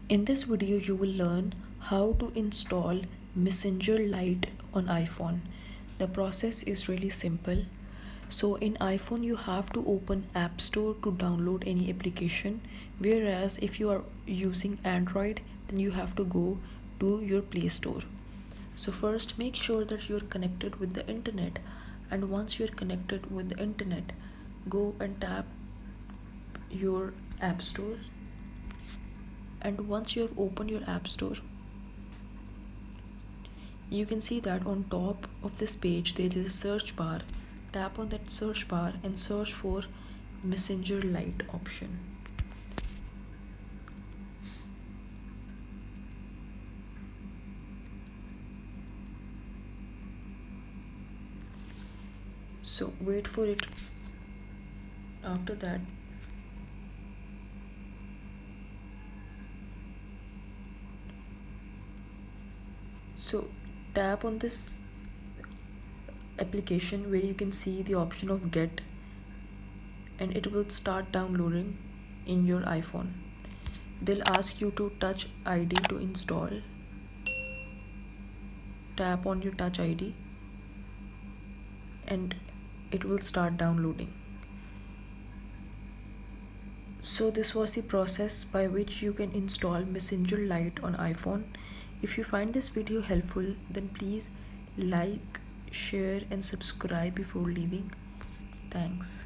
In this video, you will learn how to install Messenger Lite on iPhone. The process is really simple. So in iPhone, you have to open App Store to download any application, whereas if you are using Android, then you have to go to your Play Store. So first, make sure that you're connected with the internet, and once you're connected with the internet, go and tap your App Store. And once you have opened your App Store, you can see that on top of this page there is a search bar. Tap on that search bar and search for Messenger Lite option. So wait for it. After that, so tap on this application where you can see the option of get, and it will start downloading in your iPhone. They'll ask you to touch ID to install. Tap on your touch ID and it will start downloading. So this was the process by which you can install Messenger Lite on iPhone. If you find this video helpful, then please like, share and subscribe before leaving. Thanks.